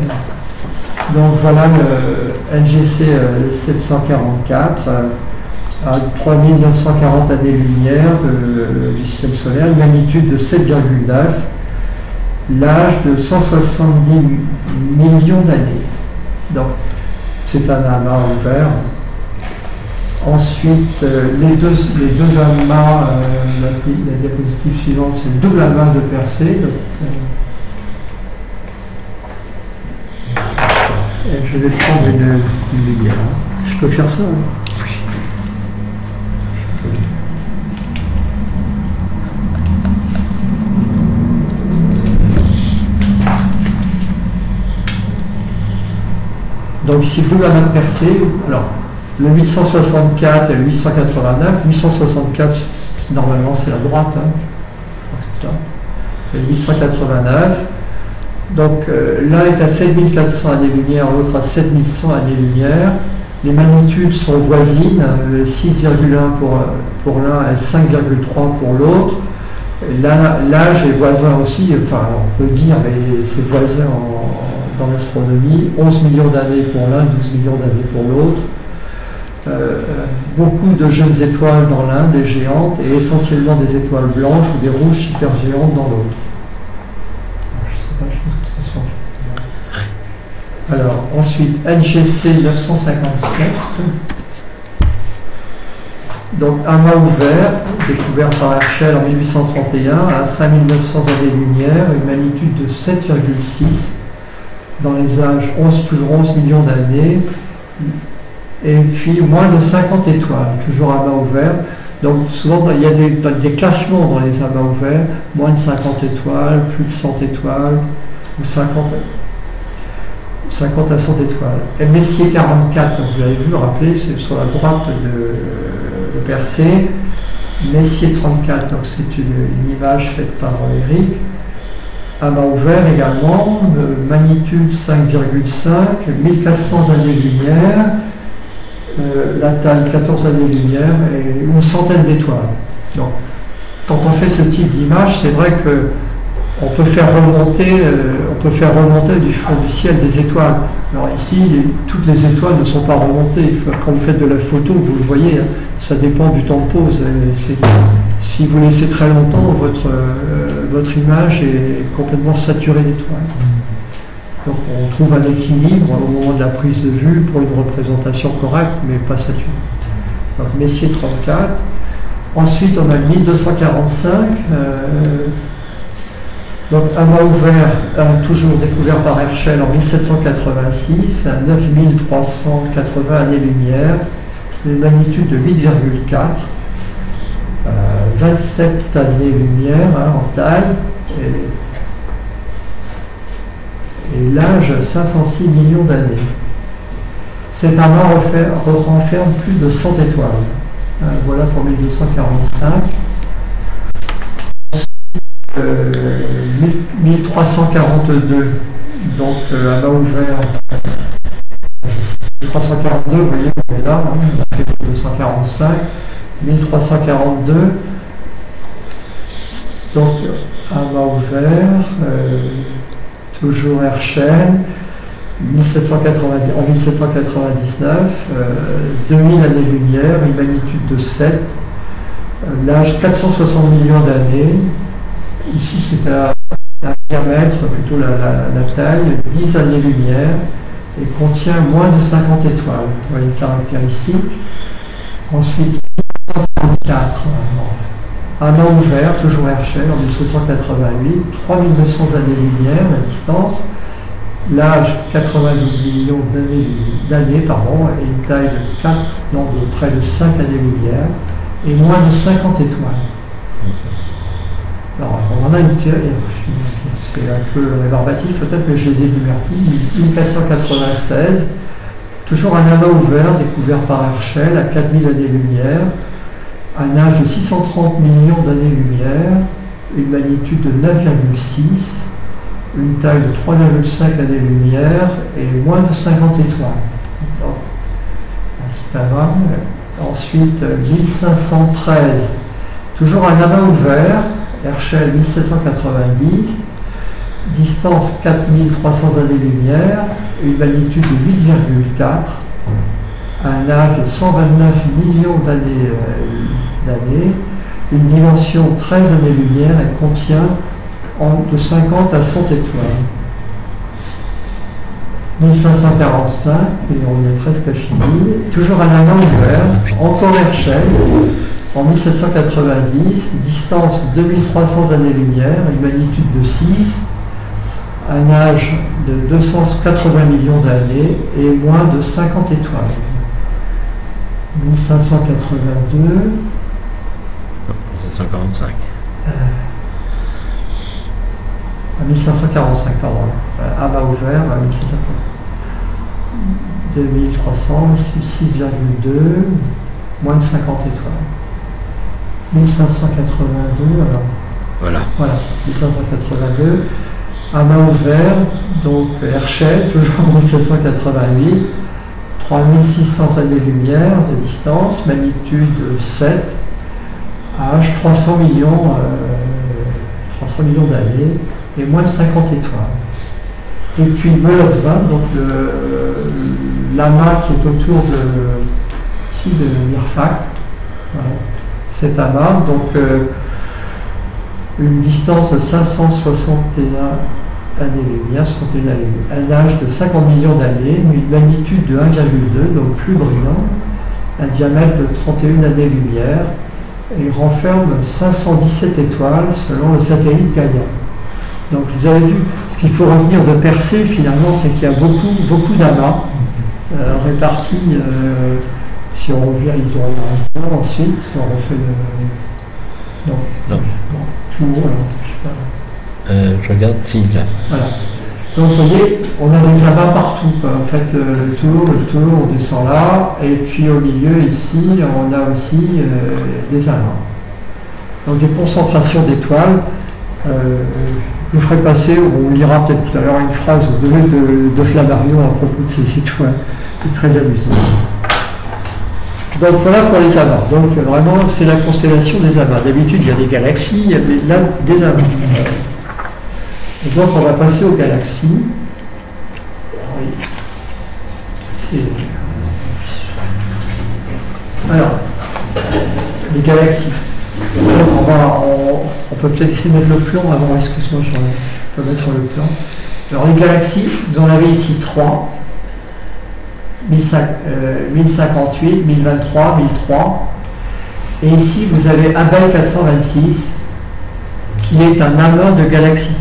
Donc voilà le NGC 744. À 3940 années-lumière du système solaire, une magnitude de 7,9, l'âge de 170 millions d'années. Donc, c'est un amas ouvert. Ensuite, les deux amas, la diapositive suivante, c'est le double amas de Persée. Et je vais prendre une lumière. Je peux faire ça, hein? Donc ici, le double amas de Persée. Alors, le 864 et le 889. 864, normalement, c'est la droite. Hein. C'est ça. Et 889. Donc, l'un est à 7400 années-lumière, l'autre à 7100 années-lumière. Les magnitudes sont voisines, 6,1 pour l'un et 5,3 pour l'autre. L'âge est voisin aussi, enfin, on peut dire, mais c'est voisin dans l'astronomie, 11 millions d'années pour l'un, 12 millions d'années pour l'autre. Beaucoup de jeunes étoiles dans l'un, des géantes, et essentiellement des étoiles blanches ou des rouges supergéantes dans l'autre. Je ne sais pas, je pense que c'est ça. Alors, ensuite, NGC 957. Donc, amas ouvert, découvert par Herschel en 1831 à 5900 années-lumière, une magnitude de 7,6. Dans les âges 11 millions d'années, et puis moins de 50 étoiles, toujours amas ouvert. Donc souvent il y a des classements dans les amas ouverts, moins de 50 étoiles, plus de 100 étoiles, ou 50 à 100 étoiles. Et Messier 44, donc vous l'avez vu, rappelez, c'est sur la droite de Persée. Messier 34, donc c'est une image faite par Eric. Amas ouvert également, magnitude 5,5, 1400 années-lumière, la taille 14 années-lumière et une centaine d'étoiles. Donc, quand on fait ce type d'image, c'est vrai que on peut faire remonter du fond du ciel des étoiles. Alors ici, toutes les étoiles ne sont pas remontées. Quand vous faites de la photo, vous le voyez, hein, ça dépend du temps de pause. Si vous laissez très longtemps, votre image est complètement saturée d'étoiles. Donc on trouve un équilibre au moment de la prise de vue pour une représentation correcte, mais pas saturée. Donc Messier 34. Ensuite, on a 1245. Donc amas ouvert, toujours découvert par Herschel en 1786, à 9380 années-lumière, une magnitude de 8,4, 27 années-lumière en taille, et l'âge 506 millions d'années. Cet amas renferme plus de 100 étoiles. Voilà pour 1245. 1342, donc amas ouvert. 1342, vous voyez, on est là, hein, on a fait 245. 1342, donc amas ouvert, toujours Herschel, en 1799, 2000 années-lumière, une magnitude de 7, l'âge 460 millions d'années. Ici, c'est un diamètre, plutôt la taille, 10 années-lumière, et contient moins de 50 étoiles. Voilà une caractéristique. Ensuite, 1944, amas ouvert, toujours Herschel, en 1788, 3900 années-lumière, la distance, l'âge 92 millions d'années, et une taille de près de 5 années-lumière, et moins de 50 étoiles. Alors, on en a une série, c'est un peu rébarbatif peut-être, mais je les ai divertis. 1496, toujours un amas ouvert découvert par Herschel à 4000 années-lumière, un âge de 630 millions d'années-lumière, une magnitude de 9,6, une taille de 3,5 années-lumière et moins de 50 étoiles. Donc, un petit amas. Ensuite, 1513, toujours un amas ouvert, Herschel 1790, distance 4300 années-lumière, une magnitude de 8,4, un âge de 129 millions d'années, une dimension 13 années-lumière et contient de 50 à 100 étoiles. 1545, et on est presque fini, toujours un amas ouvert, encore Herschel, en 1790, distance 2300 années-lumière, une magnitude de 6, un âge de 280 millions d'années et moins de 50 étoiles. 1582. 1545. 1545, pardon. Amas ouvert, 1545. 2300, 6,2, moins de 50 étoiles. 1582, alors. Voilà. Voilà, 1582. Amas ouvert, donc Herschel, toujours en 1788. 3600 années-lumière de distance, magnitude 7, âge 300 millions d'années et moins de 50 étoiles. Et puis Melotte 20, donc l'amas qui est autour de l'IRFAC, voilà. Cet amas, donc une distance de 561 années-lumière, un âge de 50 millions d'années, une magnitude de 1,2, donc plus brillant, un diamètre de 31 années-lumière, et renferme 517 étoiles selon le satellite Gaïa. Donc vous avez vu, ce qu'il faut retenir de Persée finalement, c'est qu'il y a beaucoup d'amas répartis. Si on revient, ils ont un ensuite, on refait le. Non. Non. Bon, tout haut, alors, je sais pas. Je regarde s'il y a. Voilà. Donc vous voyez, on a des amas partout, quoi. En fait, le tour, on descend là, et puis au milieu, ici, on a aussi des amas. Donc des concentrations d'étoiles. Je vous ferai passer, on lira peut-être tout à l'heure une phrase de Flammarion à propos de ces étoiles. C'est très amusant. Donc voilà pour les amas. Donc vraiment, c'est la constellation des amas. D'habitude, il y a des galaxies, il y a là des amas. Et donc on va passer aux galaxies. Alors, les galaxies. Donc on peut peut-être essayer de mettre le plan avant, excuse-moi, je peux mettre le plan. Alors les galaxies, vous en avez ici 3. 1058, 1023, 1003. Et ici, vous avez Abel 426, qui est un amas de galaxies.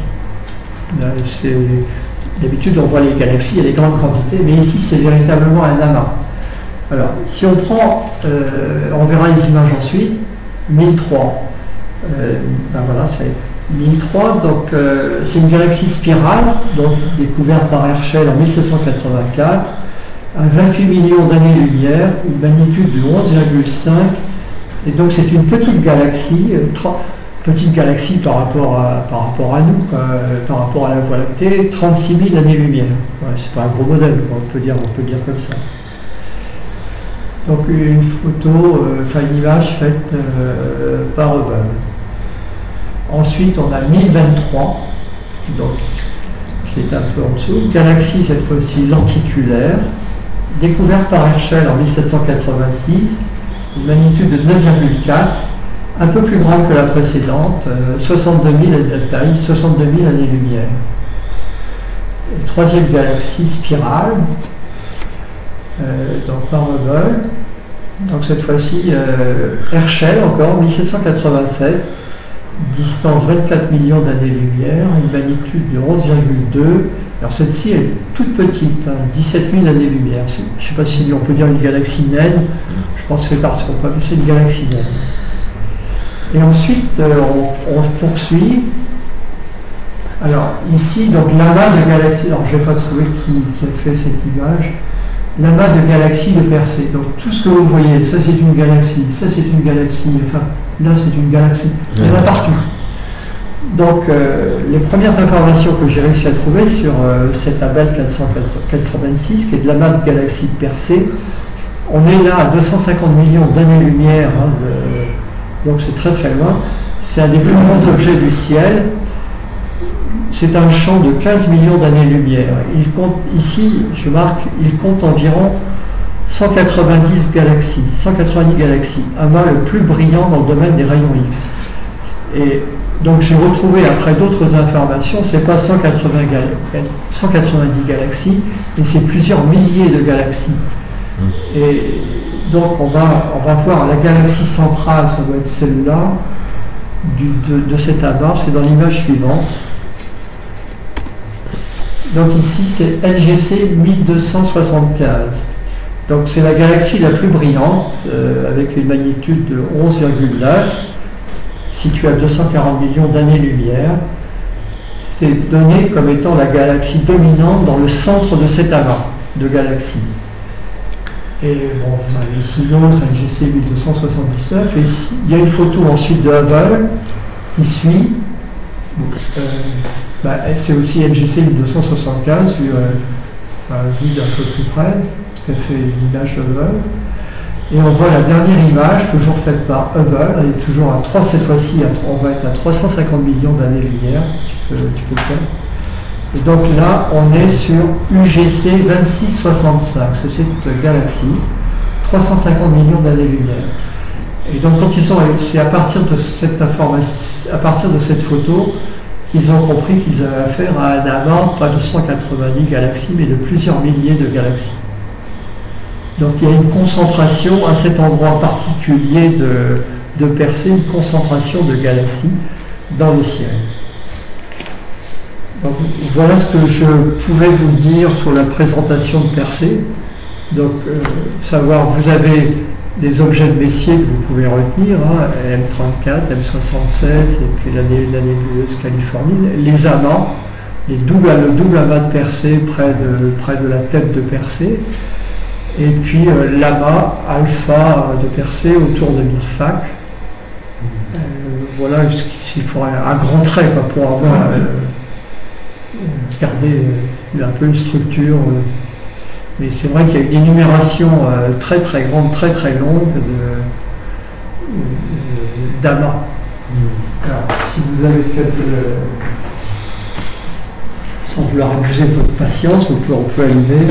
D'habitude, on voit les galaxies, il y a des grandes quantités, mais ici, c'est véritablement un amas. Alors, si on prend, on verra les images ensuite, 1003. Ben voilà, c'est 1003, donc c'est une galaxie spirale, donc découverte par Herschel en 1784, à 28 millions d'années-lumière, une magnitude de 11,5, et donc c'est une petite galaxie par rapport à nous, par rapport à la Voie lactée, 36 000 années-lumière. Ouais, c'est pas un gros modèle, on peut dire comme ça. Donc une photo, une image faite par Hubble. Ensuite, on a 1023, donc, qui est un peu en dessous. Galaxie, cette fois-ci lenticulaire, découverte par Herschel en 1786, une magnitude de 9,4, un peu plus grande que la précédente, 62 000 de taille, 62 000 années-lumière. Troisième galaxie spirale, donc par Hubble. Donc cette fois-ci, Herschel encore, 1787, distance 24 millions d'années-lumière, une magnitude de 11,2. Alors celle-ci est toute petite, 17 000 années-lumière. Je ne sais pas si on peut dire une galaxie naine, je pense que c'est parce qu'on peut appeler ça une galaxie naine. Et ensuite, on poursuit. Alors ici, donc l'amas de galaxies, alors je n'ai pas trouvé qui a fait cette image. l'amas de galaxies de Persée. Donc tout ce que vous voyez, ça c'est une galaxie, ça c'est une galaxie, enfin là c'est une galaxie, il y en a partout. Donc les premières informations que j'ai réussi à trouver sur cet Abel 426, qui est de l'amas de galaxies de Persée, on est là à 250 millions d'années-lumière, hein, donc c'est très très loin. C'est un des plus grands objets du ciel. C'est un champ de 15 millions d'années-lumière. Il compte, ici, je marque, il compte environ 190 galaxies, amas le plus brillant dans le domaine des rayons X. Et donc j'ai retrouvé après d'autres informations, c'est pas 190 galaxies, mais c'est plusieurs milliers de galaxies. Et donc on va voir la galaxie centrale, ça doit être celle-là, de cet amas, c'est dans l'image suivante. Donc ici c'est NGC 1275. Donc c'est la galaxie la plus brillante, avec une magnitude de 11,9, située à 240 millions d'années-lumière. C'est donné comme étant la galaxie dominante dans le centre de cet amas de galaxies. Et bon, vous avez ici l'autre, NGC 1279, et ici, il y a une photo ensuite de Hubble qui suit. C'est aussi NGC 1275, vu d'un peu plus près, parce qu'elle fait l'image de Hubble. Et on voit la dernière image, toujours faite par Hubble, elle est toujours à 3, cette fois-ci, on va être à 350 millions d'années-lumière, tu peux faire. Et donc là, on est sur UGC 2665, c'est cette galaxie, 350 millions d'années-lumière. Et donc quand c'est à partir de cette information, à partir de cette photo, qu'ils ont compris qu'ils avaient affaire à un amas, pas de 190 galaxies, mais de plusieurs milliers de galaxies. Donc il y a une concentration à cet endroit particulier de Persée, une concentration de galaxies dans le ciel. Donc, voilà ce que je pouvais vous dire sur la présentation de Persée. Donc, savoir, vous avez des objets de Messier que vous pouvez retenir, hein, M34, M76, et puis la nébuleuse Californie, les amas, le double amas de Persée près de la tête de Persée, et puis l'amas alpha de Persée autour de Mirfak. Voilà, il faut un grand trait pour avoir garder un peu une structure. Mais c'est vrai qu'il y a une énumération très très grande, très très longue d'amas. Alors, si vous avez sans vouloir abuser de votre patience, on peut allumer.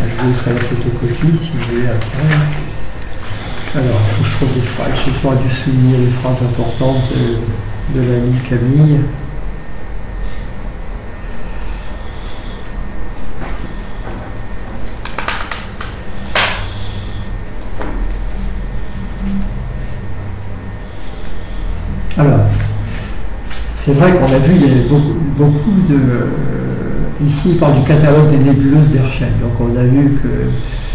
Je vous laisserai la photocopie si vous voulez après. Alors, il faut que je trouve des phrases. J'ai pas dû souligner les phrases importantes de l'ami Camille. Alors, c'est vrai qu'on a vu, il y a beaucoup de... Ici, il parle du catalogue des nébuleuses d'Herschel. Donc on a vu que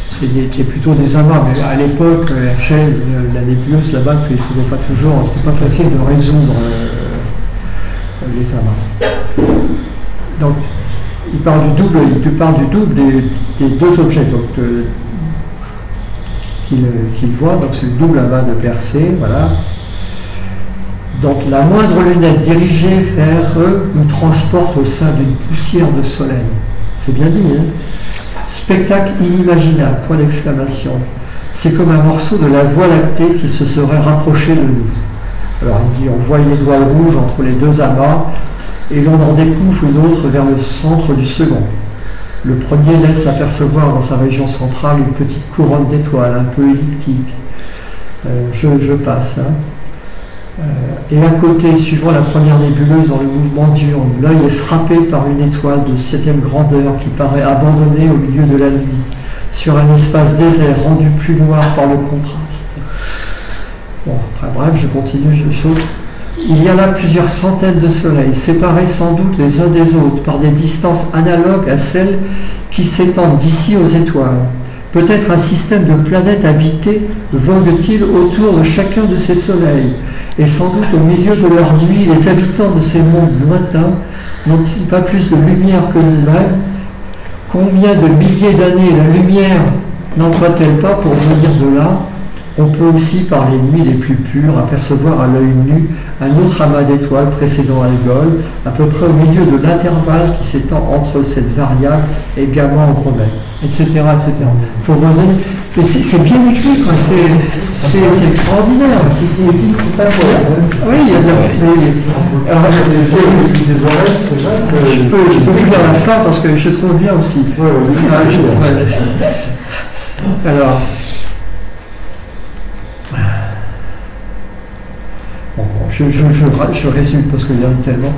c'était plutôt des amas. Mais à l'époque, Herschel, la nébuleuse là-bas, il ne faisait pas toujours... C'était pas facile de résoudre les amas. Donc, il parle du double des deux objets qu'il voit. Donc c'est le double amas de Persée, voilà. Donc la moindre lunette dirigée vers eux nous transporte au sein d'une poussière de soleil. C'est bien dit, hein? Spectacle inimaginable, point d'exclamation. C'est comme un morceau de la Voie lactée qui se serait rapproché de nous. Alors il dit, on voit une étoile rouge entre les deux amas et l'on en découvre une autre vers le centre du second. Le premier laisse apercevoir dans sa région centrale une petite couronne d'étoiles un peu elliptique. Je passe, hein. Et à côté, suivant la première nébuleuse dans le mouvement diurne, l'œil est frappé par une étoile de 7e grandeur qui paraît abandonnée au milieu de la nuit, sur un espace désert rendu plus noir par le contraste. Bon, après, bref, je continue, je saute. Il y a là plusieurs centaines de soleils, séparés sans doute les uns des autres par des distances analogues à celles qui s'étendent d'ici aux étoiles. Peut-être un système de planètes habitées vogue-t-il autour de chacun de ces soleils. Et sans doute au milieu de leur nuit, les habitants de ces mondes lointains n'ont-ils pas plus de lumière que nous-mêmes, Combien de milliers d'années la lumière n'envoie-t-elle pas pour venir de là? On peut aussi, par les nuits les plus pures, apercevoir à l'œil nu un autre amas d'étoiles précédant Algol, à peu près au milieu de l'intervalle qui s'étend entre cette variable et gamma Andromède, etc. etc. Pour vous donner... Mais c'est bien écrit, quoi. C'est extraordinaire. Oui, il y a de la... Alors, je peux vous lire la fin parce que je trouve bien aussi. Alors... Je résume parce qu'il y en a tellement.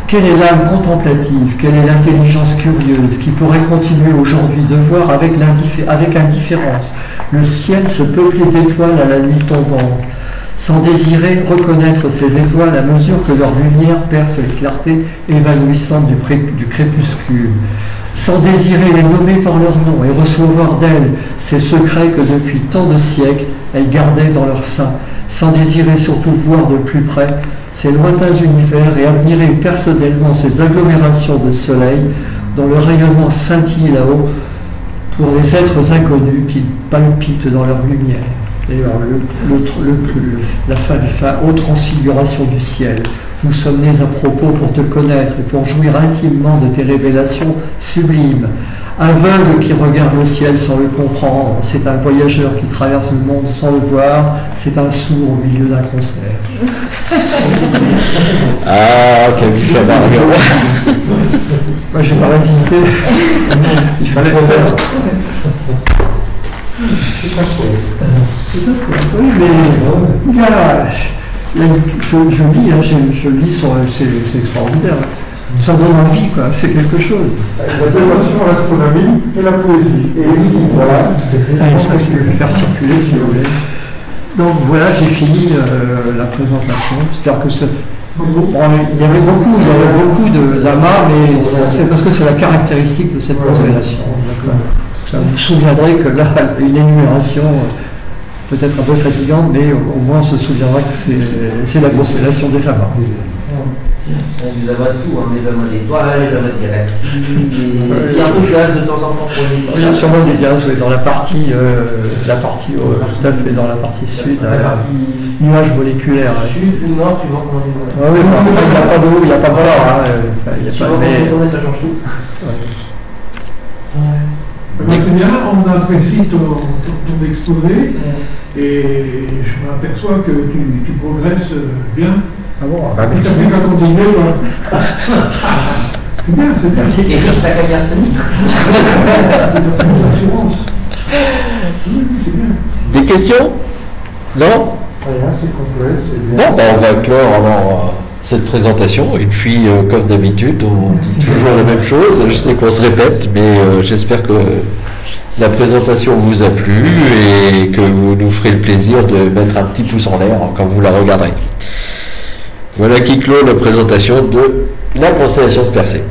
Quelle est l'âme contemplative? Quelle est l'intelligence curieuse qui pourrait continuer aujourd'hui de voir avec indifférence le ciel se peupler d'étoiles à la nuit tombante, sans désirer reconnaître ces étoiles à mesure que leur lumière perce les clartés évanouissantes du crépuscule, sans désirer les nommer par leur nom et recevoir d'elles ces secrets que depuis tant de siècles elles gardaient dans leur sein, sans désirer surtout voir de plus près ces lointains univers et admirer personnellement ces agglomérations de soleil dont le rayonnement scintille là-haut pour les êtres inconnus qui palpitent dans leur lumière. Et alors, la fin du fin, ô transfiguration du ciel, nous sommes nés à propos pour te connaître et pour jouir intimement de tes révélations sublimes. Aveugle qui regarde le ciel sans le comprendre, c'est un voyageur qui traverse le monde sans le voir, c'est un sourd au milieu d'un concert. Ah, Camille Chavarrion. Moi, j'ai pas résisté. Il fallait le faire. Oui, mais voilà. Je lis, hein, je lis sur, c'est extraordinaire. Ça donne envie, quoi. C'est quelque chose. La dévotion à l'astronomie et la poésie. Et voilà. Ça, c'est le faire circuler, si vous voulez. Donc voilà, j'ai fini la présentation. C'est-à-dire que il y avait beaucoup d'amas, mais c'est parce que c'est la caractéristique de cette constellation. Vous vous souviendrez que là, une énumération peut-être un peu fatigante, mais au moins on se souviendra que c'est la constellation des amas. Les amas de tout, hein, les amas d'étoiles, les amas de galaxies, il y a un peu de gaz de temps en temps pour les... Il y a sûrement du gaz, oui, dans la partie tout à fait, dans la partie sud, nuages moléculaires. Sud ou nord, suivant comment on dit. Oui, il n'y a pas d'eau, il n'y a pas de bord. Suivant comment on tourne, ça change tout. C'est bien, on apprécie ton exposé et je m'aperçois que tu progresses bien. Ah bon, merci. Tu as continué. C'est bien, c'est bien. Merci, c'est bien. Ta camiastenie. Des questions? Non? Rien, c'est complet, c'est bien. Bon, on va clore alors cette présentation et puis comme d'habitude on dit toujours la même chose. Je sais qu'on se répète, mais j'espère que la présentation vous a plu et que vous nous ferez le plaisir de mettre un petit pouce en l'air quand vous la regarderez. Voilà qui clôt la présentation de la constellation de Persée.